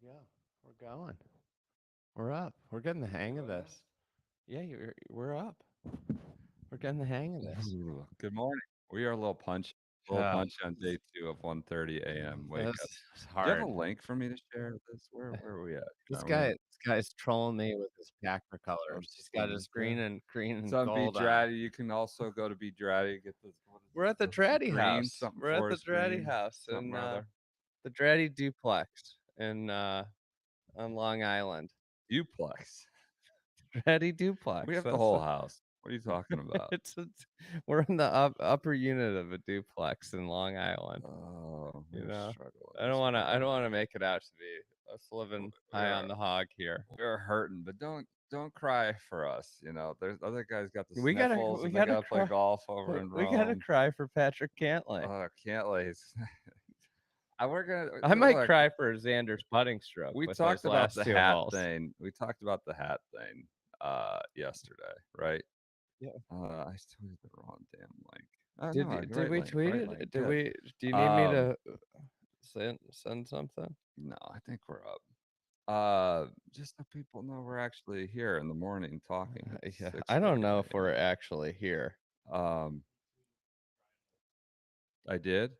we go. We're going. We're up. We're getting the hang of this. Yeah, we're up. We're getting the hang of this. Ooh, good morning. We are a little Uh, punch on day 2 of 1:30 AM wake up. it's Do you have a hard. link for me to share this? Where are we at? This Are we on this guy's trolling me with his Packer oh, colors. He's got sounds his good. green It's and on B gold on. Draddy. You can also go to B Draddy, get this what is We're this? at the The Draddy green house. something We're at the forest Draddy green, house something and or other. the Draddy duplex in on Long Island. Duplex. Draddy We duplex. have the That's whole house. What are you talking about? we're in the upper unit of a duplex in Long Island. Oh, You we're know, struggling I this don't want to. I don't morning. want to make it out to be us living We high on are the hog here. we're hurting, but don't cry for us. You know, there's other guys got the We gotta. sniffles We and they gotta gotta play cry. golf over in We gotta Rome. cry for Patrick Cantlay. Can't lace. I we're gonna I might look. cry for Xander's putting stroke We with those talked about last the two hat holes. thing. We talked about the hat thing yesterday, right? Yeah. I still had the wrong damn link. Oh no, Did right we link, tweet right link. it? Did Good. we? Do you need me Um, to send something? no, I think we're up. Just so people know we're actually here in the morning talking. It's Yeah. I don't 6:30 know if we're a.m. actually here. Um, I did.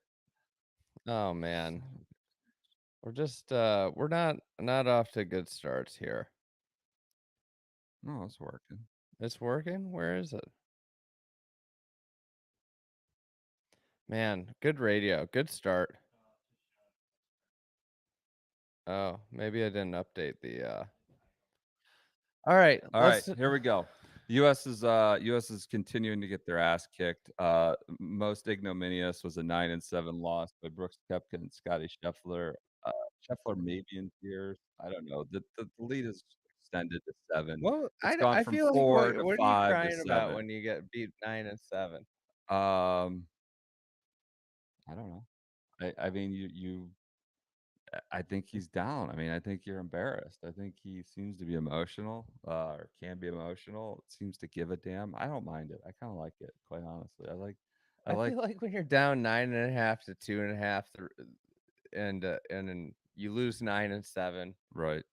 Oh man, Son of we're just we're not off to good starts here. no, it's working. It's working. Where is it? Man, good radio. Good start. Oh, maybe I didn't update the All right, All right, here we go. U.S. is continuing to get their ass kicked. Most ignominious was a 9-7 loss by Brooks Koepka and Scotty Scheffler. Uh, Scheffler maybe in tears. I don't know. The lead is extended to 7. Well, It's gone I from feel like 4 to what are you 5 to crying about 7. when you get beat 9-7? Um, I don't know. I mean, I think he's down. I mean, I think you're embarrassed. I think he seems to be emotional, or can be emotional. Seems to give a damn. I don't mind it. I kind of like it, quite honestly. I I like, feel like when you're down 9.5 to 2.5, and then you lose 9-7, right,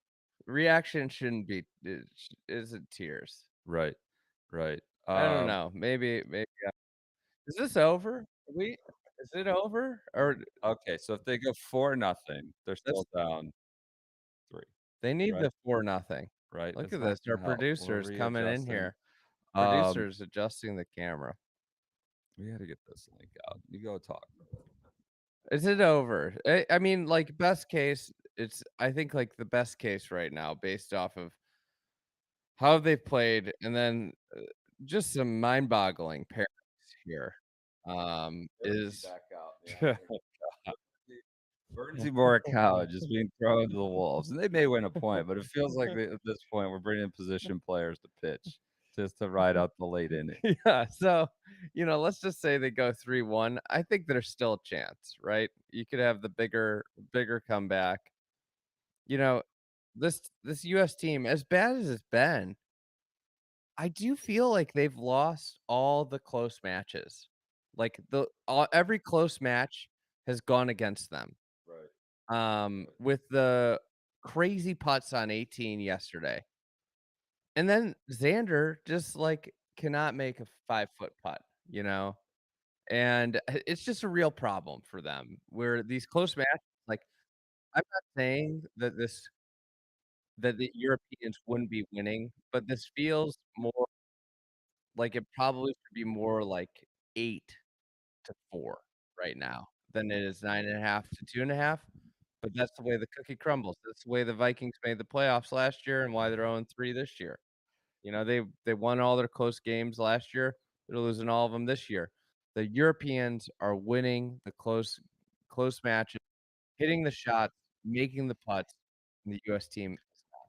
reaction shouldn't be isn't tears. right, right. I don't know. Maybe. Is this over? Is it over or Okay, so if they go 4-0, they're that's still down 3, they need right, the 4-0. right. Look It's at not this. Our gonna help. We're producer's coming in readjusting. here. Um, Producer's adjusting the camera. we got to get this link out. You go talk. Is it over? I mean, like best case, I think like the best case right now, based off of how they've played, and then just some mind-boggling pairings here. Bernsey Is back out. Bernsey Morikawa just being thrown to the wolves, and they may win a point, but it feels like at this point we're bringing position players to pitch just to ride out the late inning. yeah. So let's just say they go 3-1. I think there's still a chance, right? You could have the bigger comeback. You know, this U.S. team, as bad as it's been, I do feel like they've lost all the close matches. Like every close match has gone against them. Right. With the crazy putts on 18 yesterday. And then Xander just like cannot make a 5-foot putt, you know? And it's just a real problem for them where these close matches, like I'm not saying that the Europeans wouldn't be winning, but this feels more like it probably should be more like 8-4 right now than it is 9.5 to 2.5. But that's the way the cookie crumbles. That's the way the Vikings made the playoffs last year and why they're 0-3 this year. They won all their close games last year. They're losing all of them this year. The Europeans are winning the close matches, hitting the shots, making the putts, and the US team.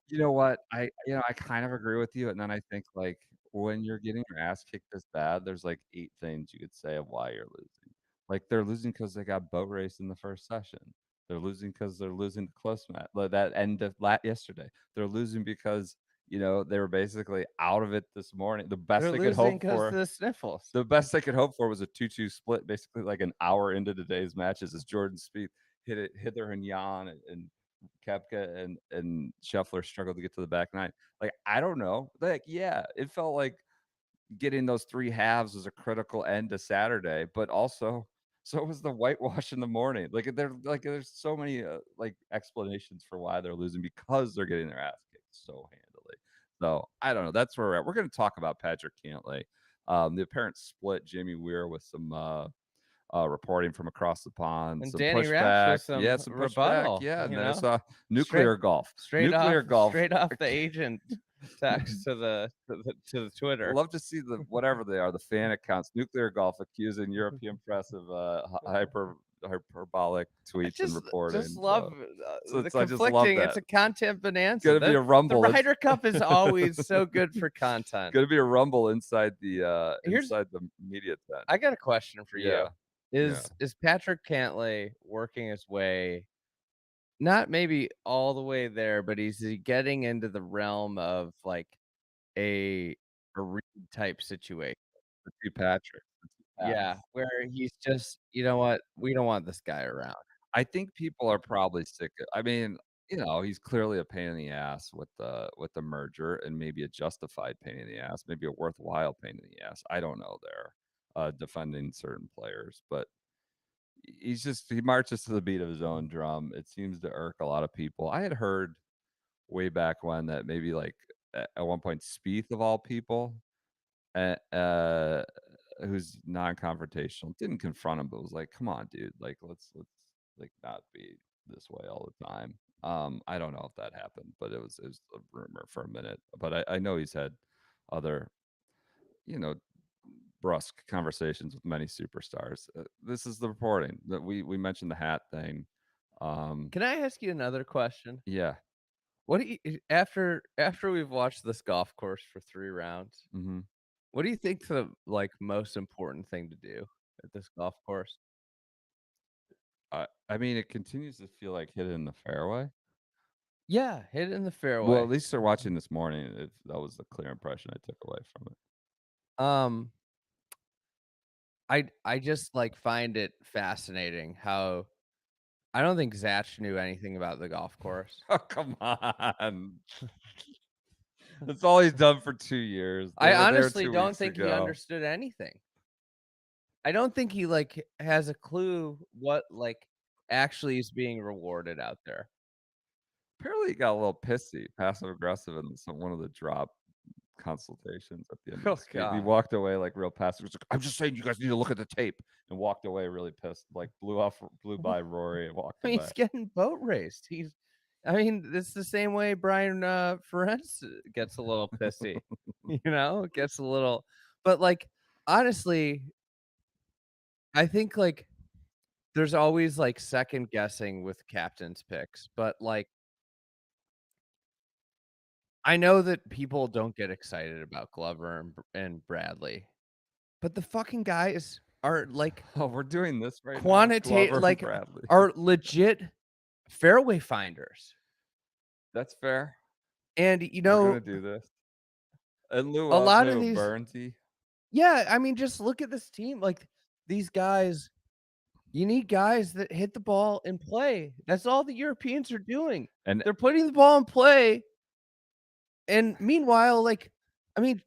You know what? I kind of agree with you, and then I think like when you're getting your ass kicked this bad, there's like 8 things you could say of why you're losing. Like they're losing because they got boat raced in the first session. They're losing because they're losing the close match. Like that end of yesterday. They're losing because they were basically out of it this morning. They're losing because of the sniffles. The best they could hope for was a 2-2 split, basically like an hour into today's matches as Jordan Spieth hit it hither and yon and Koepka and Scheffler struggled to get to the back nine. Like, I don't know. Like, yeah, it felt like getting those 3 halves was a critical end to Saturday, but also so was the whitewash in the morning. There's so many, like, explanations for why they're losing because they're getting their ass kicked so handily. So, I don't know, that's where we're at. We're gonna talk about Patrick Cantlay, the apparent split, Jamie Weir with some, reporting from across the pond, And some Danny Raps pushback. with Yeah, some some pushback, rebuttal, yeah, and you then I know? saw Straight nuclear golf. straight off Nuclear golf. straight off the agent text to the Twitter. Love to see the whatever they are, the fan accounts, nuclear golf accusing European press of, hyperbolic I tweets and just reporting, love, so the I just love conflicting it's that. a content bonanza. Gonna be a The rumble. It's Ryder Cup is always so good for content. gonna be a rumble Here's inside the media tent. I got a question for you. Yeah, yeah. Is Patrick Cantlay working his way not maybe all the way there, but is he getting into the realm of, like, a a Reed type situation? The 2 Patricks, the 2 Yeah, Pats. where he's just, "You know what? We don't want this guy around." I think people are probably sick of I mean, he's clearly a pain in the ass with the merger and maybe a justified pain in the ass, maybe a worthwhile pain in the ass. I don't know there, defending certain players, but he marches to the beat of his own drum. It seems to irk a lot of people. I had heard way back when that maybe, like, at one point, Spieth, of all people, eh, who's non-confrontational, didn't confront him, but was like, "Come on, dude, like, let's, like, not be this way all the time." I don't know if that happened, but it was a rumor for a minute, but I know he's had other, you know, brusque conversations with many superstars. This is the reporting that we mentioned the hat thing. Um, Can I ask you another question? yeah, What do you after we've watched this golf course for 3 rounds, mhm. what do you think the, like, most important thing to do at this golf course? I mean, it continues to feel like hit it in the fairway. Yeah, hit it in the Well, at fairway. least they're watching this morning, that was the clear impression I took away from it. Um, I just, like, find it fascinating how I don't think Zach knew anything about the golf course. Oh, come on. That's all he's done for 2 years. They I were there honestly 2 don't weeks think he ago. understood anything. I don't think he, like, has a clue what, like, actually is being rewarded out there. Apparently, he got a little pissy, passive aggressive in one of the drop consultations at the end of Oh the speed. He god. walked away like real passive. He's like, "I'm just saying you guys need to look at the tape," and walked away really pissed, like, blew by Rory and walked I mean, away. he's getting boat raced. I mean, it's the same way Brian, Ferentz gets a little pissy, gets a little but, like, honestly, I think, like, there's always, like, second guessing with captain's picks, but, like, I know that people don't get excited about Glover and Bradley, but the fucking guys are, like, Oh, we're doing this right now? quantitate Glover and like, Bradley. are legit fairway finders, That's fair. and, We're gonna do this. In lieu a of lot of who? these Bernsey? yeah, I mean, just look at this team, like, these guys you need guys that hit the ball and play. That's all the Europeans are doing. And They're putting the ball in play, and meanwhile, like, I mean,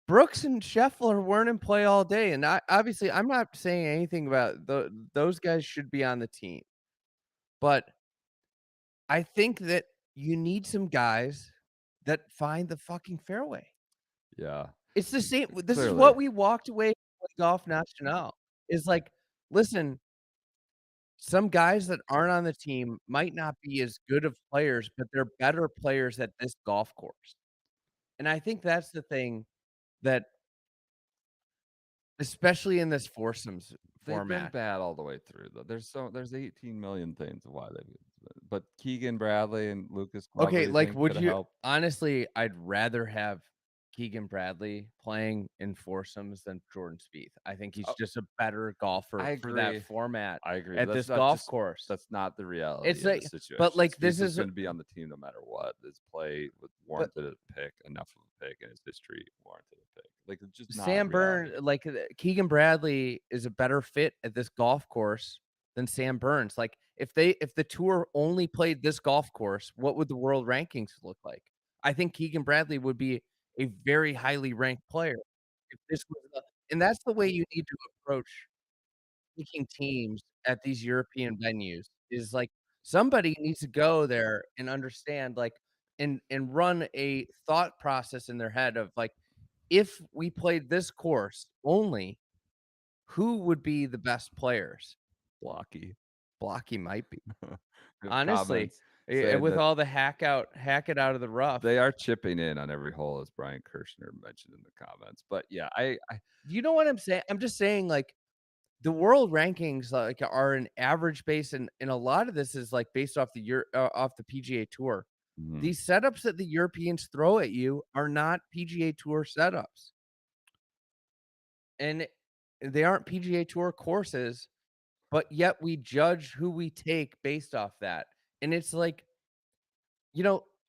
Brooks and Scheffler weren't in play all day, and obviously, I'm not saying anything about those guys should be on the team, but I think that you need some guys that find the fucking fairway. yeah, It's the same this is what clearly. we walked away with Golf National, is like, listen, some guys that aren't on the team might not be as good of players, but they're better players at this golf course, and I think that's the thing that especially in this foursomes They've been format. bad all the way through, though. There's 18,000,000 things of why they but Keegan Bradley and Lucas Glover, Okay, you like, think would coulda you helped? honestly, I'd rather have Keegan Bradley playing in foursomes than Jordan Spieth. I think he's Oh, just a better golfer I for that agree. format I agree, but at this golf course. that's not the reality It's of the like but, situation. like, Spieth this is is gonna be on the team no matter what. His play would but warranted a pick, enough of a pick, and his history warranted a pick. Like, it's just not Sam Burns, reality. like, Keegan Bradley is a better fit at this golf course than Sam Burns. Like, if the tour only played this golf course, what would the world rankings look like? I think Keegan Bradley would be a very highly ranked player if this was the and that's the way you need to approach picking teams at these European venues is, like, somebody needs to go there and understand, like, and run a thought process in their head of, like, if we played this course only, who would be the best players? Blocky. Blocky might be. We have Honestly, comments saying with that all the hack it out of the rough. they are chipping in on every hole, as Brian Kirshner mentioned in the comments. But yeah, I You know what I'm saying? I'm just saying, like, the world rankings, like, are an average base, and a lot of this is, like, based off off the PGA Tour. mhm. These setups that the Europeans throw at you are not PGA Tour setups, and they aren't PGA Tour courses, but yet we judge who we take based off that, and it's like,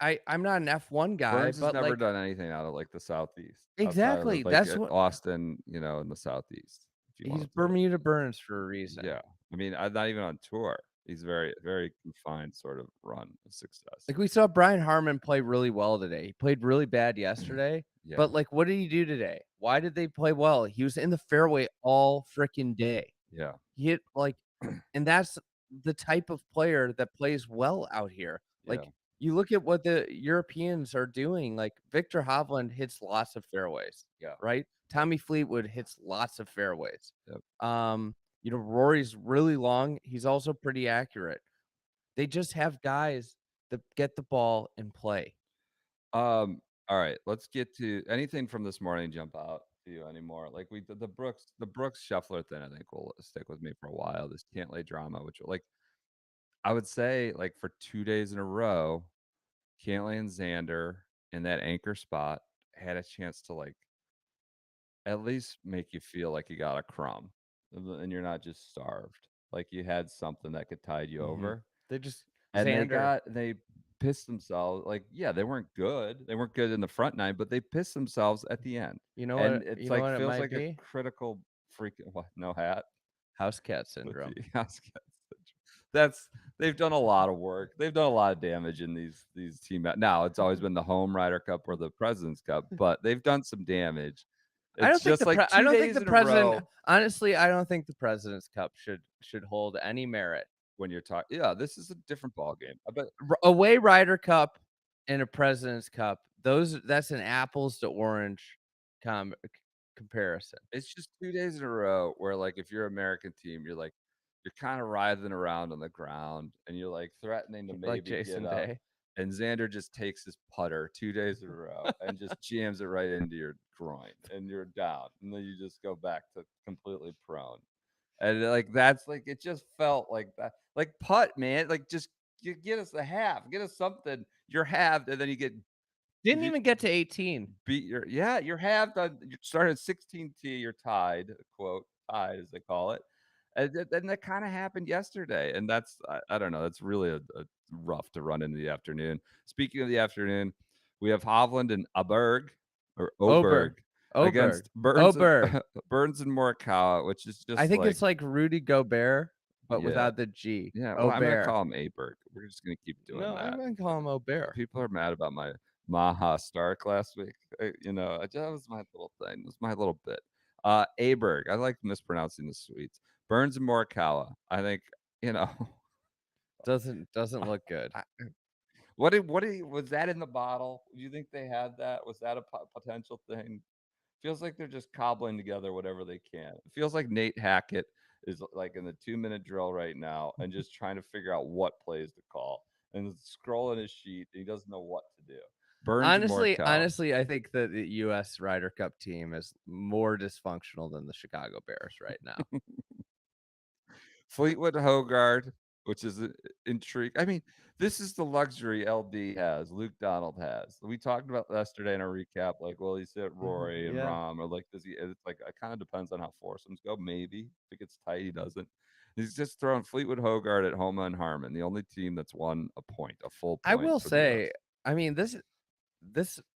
I'm not an F1 guy, Burns has but, never like done anything out of, like, the Southeast, outside of, exactly, like, that's what Austin, in the Southeast, if you he's wanna throw Bermuda Burns for a reason. yeah. I mean, I'm not even on tour. He's very, very confined sort of run of success. Like, we saw Brian Harmon play really well today. He played really bad yesterday, Yeah, but, like, what did he do today? Why did they play well? He was in the fairway all freaking day. yeah, He hit, like and that's the type of player that plays well out here. yeah, Like, you look at what the Europeans are doing, like, Victor Hovland hits lots of fairways, yeah, right? Tommy Fleetwood hits lots of fairways. yep. Rory's really long, he's also pretty accurate. They just have guys that get the ball and play. Alright, let's get to anything from this morning jump out to you anymore? Like, we the Brooks Scheffler thing, I think, will stick with me for a while, this can't lay drama, which, like, I would say, like, for 2 days in a row, Cantlay and Xander in that anchor spot had a chance to, like, at least make you feel like you got a crumb, and you're not just starved, like, you had something that could tide you Mhm. over. They just And Xander, they pissed themselves, like, yeah, they weren't good in the front 9, but they pissed themselves at the end, and it's, you know like, what it feels might like a be? critical freaking what, no hat? House cat With the syndrome. Oscars. That's they've done a lot of work, they've done a lot of damage in these now, it's always been the home Ryder Cup or the President's Cup, but they've done some damage. It's just, like, I 2 don't think days the in a president row honestly, I don't think the President's Cup should hold any merit. when you're talking yeah, this is a different ballgame. I bet Away Ryder Cup and a President's Cup, that's an apples to orange c comparison. it's just 2 days in a row where, like, if you're an American team, you're kinda writhing around on the ground, and you're, like, threatening to Like maybe get Jason up, Day. and Xander just takes his putter 2 days in a row and just jams it right into your groin, and you're down, and then you just go back to completely prone, and, like, that's, like it just felt like that like, putt, man, like, just get us a half, get us something. You're halved, and then you get Didn't even get to 18. beat your yeah, you're halved on you started 16 T, you're tied, quote, tied as they call it. And that kinda happened yesterday, and that's I don't know, that's really a rough to run into the afternoon. Speaking of the afternoon, we have Hovland and Aberg or Oberg. Oberg Oberg. against Burns and Oberg. Burns and Morikawa, which is I just think like it's like Rudy Gobert, but yeah, without the G. yeah, well, I'm gonna Aubert. call him Aberg. We're just gonna keep doing No, I'm that. gonna call him Aubert. People are mad about my Maha Stark last week. That was my little thing. It was my little bit. Aberg. I like mispronouncing the sweets. Burns and Morikawa. I think, you know, Doesn't look good. I was that in the bottle? Do you think they had that? Was that a potential thing? Feels like they're just cobbling together whatever they can. It feels like Nate Hackett is like in the 2-minute drill right now and just trying to figure out what plays to call and scrolling his sheet. He doesn't know what to do. Burns and Morikawa. Honestly, I think that the US Ryder Cup team is more dysfunctional than the Chicago Bears right now. Fleetwood Hogard, which is intrigue. I mean, this is the luxury LD has, Luke Donald has. We talked about yesterday in our recap, like, will he sit Mhm, Rory and yeah. Rom, or like, does he? It's like it kind of depends on how foursomes go. Maybe if it gets tight, he doesn't. He's just throwing Fleetwood Hogard at Homa and Harmon, the only team that's won a point, a full I point will for the say, U.S. I mean, this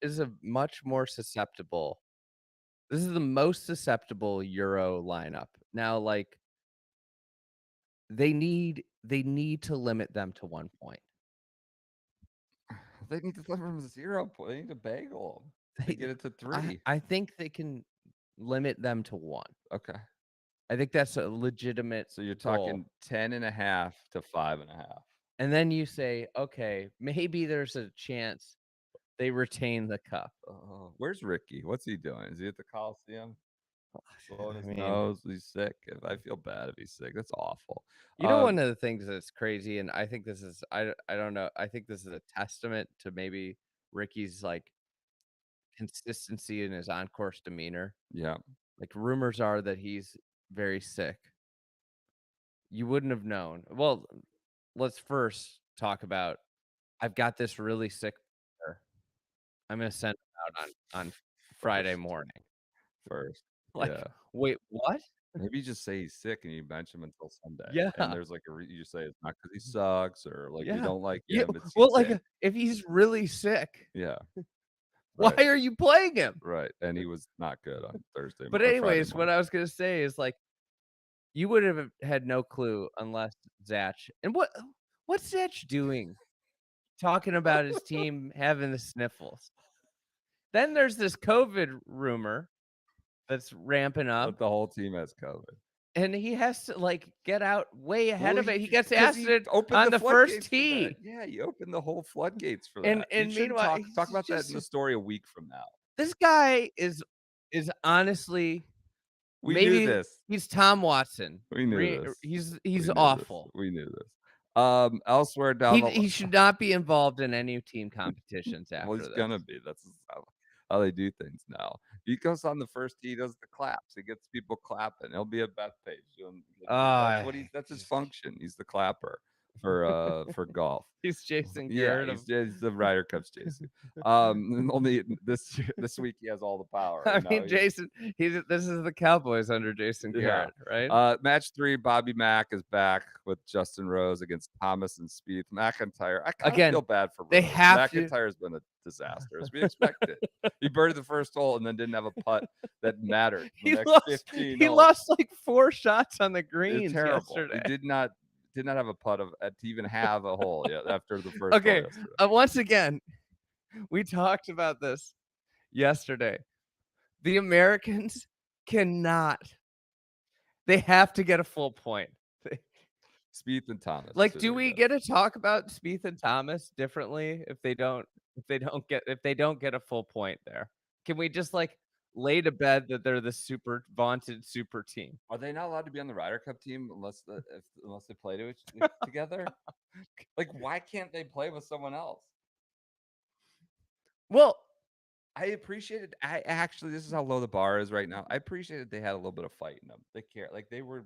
is a much more susceptible this is the most susceptible Euro lineup. Now, like, they need to limit them to 1 point. They need to flip from 0 point. They need to bagel 'em to They get it to I 3. I think they can limit them to 1. Okay. I think that's a legitimate So you're goal. talking 10.5 to 5.5. And then you say, "Okay, maybe there's a chance they retain the cup." Oh, where's Ricky? What's he doing? Is he at the Coliseum? Blowing I his mean, nose? He's sick. If I feel bad if he's sick. That's awful. one Um, of the things that's crazy, and I think this is I don't know, I think this is a testament to maybe Ricky's, like, consistency in his on-course demeanor. yeah. Like, rumors are that he's very sick. You wouldn't have known. Well, let's first talk about I've got this really sick brother. I'm gonna send him out on Friday First, morning. first. Like, Yeah. wait, what? Maybe you just say he's sick and you bench him until Sunday, and Yeah, there's, like, you just say it's not because he sucks or, like, we yeah. don't like Yeah, him, it's he's well, like, sick. if he's really sick, Yeah, why right, are you playing him? right, and he was not good on Thursday But or Friday anyways, what morning. I was gonna say is, like, you would have had no clue unless Zach and what's Zach doing? Talking about his team having the sniffles. Then there's this COVID rumor that's ramping But up, the whole team has COVID. and he has to, like, get out way ahead Well, of he it. He gets because he acid opened on the the first floodgates for that. tee, Yeah, he opened the whole floodgates for and that. You and shouldn't meanwhile, talk he's about that in just the story a week from now. this guy is honestly We knew maybe this. he's Tom Watson. We knew this. He's We knew this. awful. We knew this. Elsewhere down He the he should not be involved in any team competitions well, after he's this. gonna be. That's just how they do things now. He goes on the first tee, he does the claps. He gets people clapping. He'll be a Bethpage doing that's Ah, what that's his just function. He's the clapper for golf. he's Jason Yeah, Garrett of he's the Ryder Cup's Jason. Only this week he has all the power, I and now mean, Jason, this is the Cowboys under Jason yeah. Garrett, right? Match 3, Bobby Mack is back with Justin Rose against Thomas and Spieth. McIntyre, I kinda feel Again, bad for they Rose. have to McIntyre's been a disaster, as we expected. He birdied the first hole and then didn't have a putt that mattered the he next lost 15 he holes. lost, like, 4 shots on the It's greens terrible. He yesterday. did not have a putt of to even have a hole yet after the first hole Okay, yesterday. once again, we talked about this yesterday. The Americans cannot they have to get a full point. Spieth and Thomas is Like, who do they're we getting. get to talk about Spieth and Thomas differently if they don't get a full point there? Can we just, like, lay to bed that they're the super vaunted super team? Are they not allowed to be on the Ryder Cup team unless they play together? Like, why can't they play with someone else? Well, I appreciated I actually this is how low the bar is right now. I appreciated they had a little bit of fight in them. They care like they were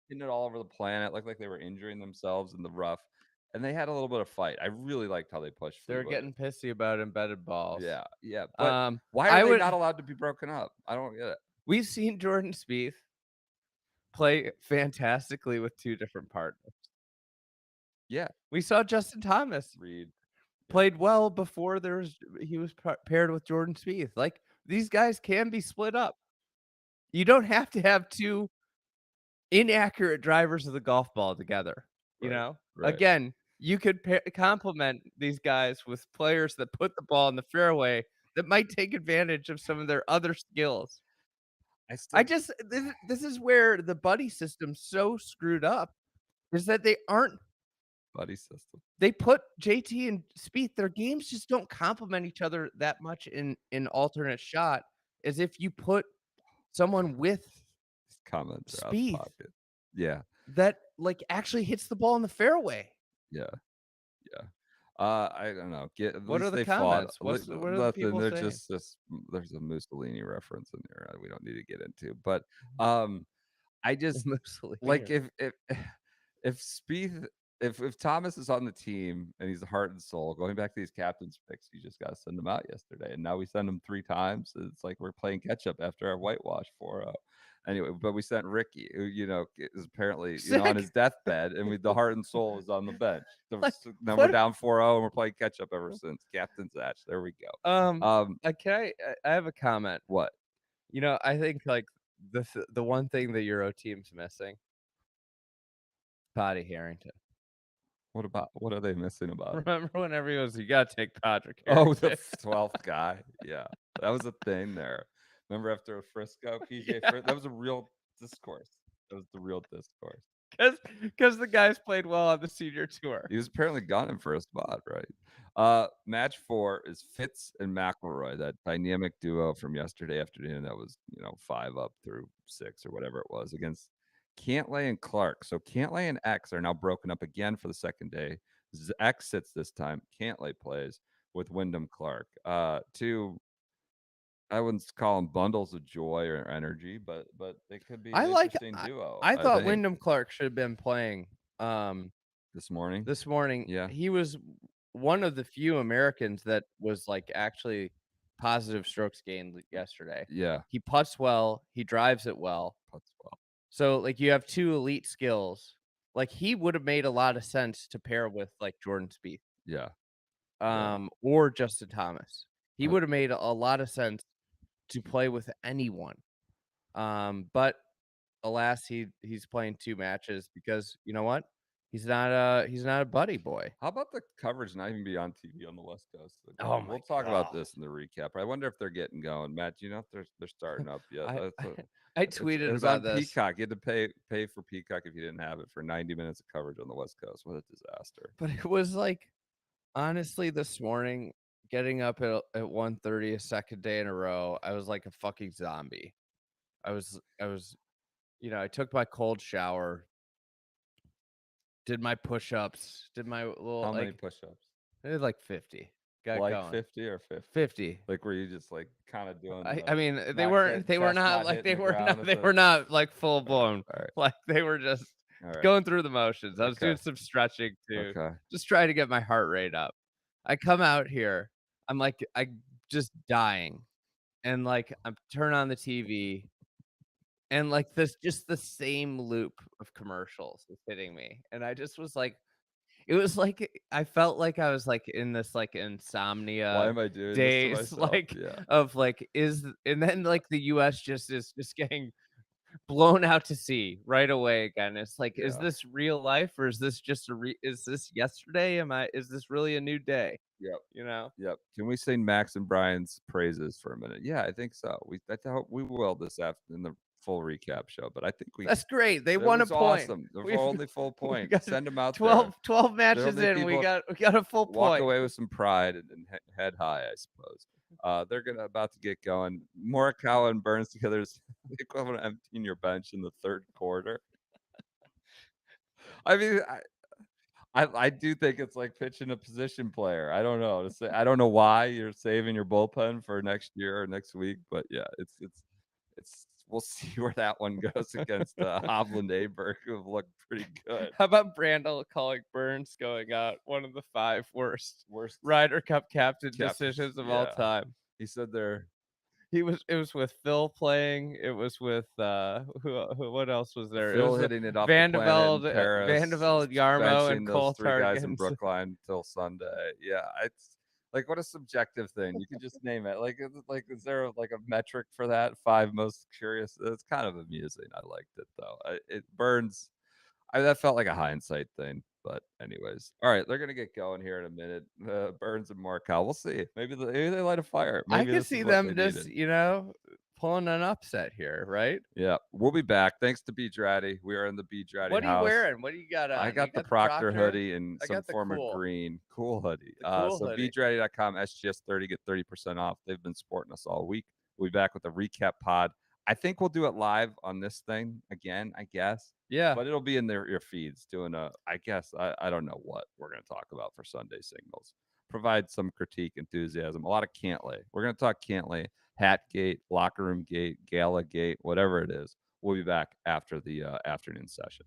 hitting it all over the planet, looked like they were injuring themselves in the rough, and they had a little bit of fight. I really liked how they pushed they're Fleetwood. getting pissy about embedded balls. Yeah, yeah, but why are I they would not allowed to be broken up? I don't get it. we've seen Jordan Spieth play fantastically with 2 different partners. Yeah, We saw Justin Thomas Reed. Yeah, played well before he was paired with Jordan Spieth. Like, these guys can be split up. You don't have to have 2 inaccurate drivers of the golf ball together, you right, know? right. Again, you could complement these guys with players that put the ball in the fairway that might take advantage of some of their other skills. I I still just this is where the buddy system's so screwed up, is that they aren't buddy system. they put JT and Spieth, their games just don't complement each other that much in alternate shot as if you put someone with These comments are out of Spieth pocket. Yeah, that, like, actually hits the ball in the fairway. yeah. Yeah. I don't know. At What are least the they fought. comments? What are the Nothing. people They're saying? just there's a Mussolini reference in there. We don't need to get into. But um, I just Mussolini. like if Spieth if Thomas is on the team and he's the heart and soul, going back to these captain's picks, you just got to send them out yesterday, and now we send them 3 times. It's like we're playing catch up after our whitewash 4-0. Anyway, but we sent Ricky, who is apparently on his Sick. deathbed, and the heart and soul is on the bench. Like, Now we're what down 4-0, and we're playing catch up ever since. Captain's Atch. There we go. can I have a comment. What? I think, like, the one thing the Euro team's missing Potty Harrington. What are they missing about him? Remember whenever he was, "You gotta take Patrick Oh, the Harrington." 12th guy? Yeah, that was a thing there. Remember after Frisco, PJ Yeah, that was a real discourse. That was the real discourse. because the guys played well on the senior tour. He was apparently gunning for a spot, right? Match 4 is Fitz and McElroy, that dynamic duo from yesterday afternoon that was, 5 up through 6 or whatever it was against Cantlay and Clark. So Cantlay and X are now broken up again for the second day. X sits this time. Cantlay plays with Wyndham Clark. Two, I wouldn't call them bundles of joy or energy, but they could be I an like interesting duo, I I thought think. Wyndham Clark should have been playing, um, This morning? this morning. Yeah, He was one of the few Americans that was, like, actually positive strokes gained yesterday. yeah, He putts well, he drives it well. putts well. So, like, you have 2 elite skills. Like, he would have made a lot of sense to pair with, like, Jordan Spieth, Yeah, yeah. or Justin Thomas. He Uh, would have made a lot of sense to play with anyone. But alas, he's playing 2 matches because you know what? He's not a buddy boy. how about the coverage not even be on TV on the West Coast Oh again? We'll my talk about god. this in the recap. I wonder if they're getting going. Matt, do you know if they're starting up yet? I That's a I it tweeted was on about this, Peacock. You had to pay for Peacock if you didn't have it for 90 minutes of coverage on the West Coast. What a disaster. but it was like honestly this morning getting up at 1:30 a second day in a row, I was like a fucking zombie. I was I took my cold shower, did my push-ups, did my little How many like push-ups? I did like 50. Got Like going. 50 or 50? 50. Like, were you just, like, kinda doing I the I mean, not hit they were chest not not like hitting the ground at they the were not like full alright, blown. alright, Like they were just alright. going through the motions. I was doing Okay, some stretching too, okay. just trying to get my heart rate up. I come out here, I just dying, and like I turn on the TV, and like this just the same loop of commercials is hitting me, and I just was like, it was like I felt like I was, like, in this, like, Why insomnia am I doing this to days, myself? like, Yeah. of, like, and then, like, the US just is just getting blown out to sea right away again. It's like, is Yeah. this real life or is this just is this yesterday? Is this really a new day? Yep. You know? Yep. Can we sing Max and Brian's praises for a minute? Yeah, I think so. I hope we will this after in the full recap show, but I think we That's great. They it won a was point. awesome. The We've only full we point. got Send them out there. 12 There'll matches be in. We people got a full walk point. away with some pride and head high, I suppose. They're gonna about to get going. Morikawa and Burns together is the equivalent of emptying your bench in the third quarter. I mean, I do think it's like pitching a position player. I don't know to say. I don't know why you're saving your bullpen for next year or next week, but yeah, it's. We'll see where that one goes against Hovland Aberg, who have looked pretty good. How about Brandel calling Burns going out one of the 5 worst Worst Ryder Cup captain captains, decisions of all yeah. time? He said they're It was with Phil playing, it was with, who what else was there? It Phil was, hitting it off the planet in Van de Paris, Velde, Yarmo, and benching those 3 Coulthard guys in against Brookline till Sunday. Yeah, it's like what a subjective thing. You can just name it. Is there like a metric for that? 5 most curious. It's kind of amusing. I liked it though. It burns. That felt like a hindsight thing. But anyways, all right, they're gonna get going here in a minute. Burns and Markel. We'll see. Maybe they light a fire. I Maybe could this see is what they them just, needed. pulling an upset here, right? Yeah, we'll be back. Thanks to B Draddy. We are in the B Draddy What are you house. wearing? What do you got I on? You got the got the Proctor Proctor? hoodie in I some got the form of green. Cool hoodie. cool So hoodie. bdraddy.com, SGS30, get 30% off. They've been supporting us all week. We'll be back with a recap pod. I think we'll do it live on this thing again, I guess. Yeah. But it'll be in your feeds doing I guess, I don't know what we're going to talk about for Sunday signals. Provide some critique, enthusiasm, a lot of Cantlay. We're going to talk Cantlay, Hatgate, Locker Room Gate, Gala Gate, whatever it is. We'll be back after the afternoon session.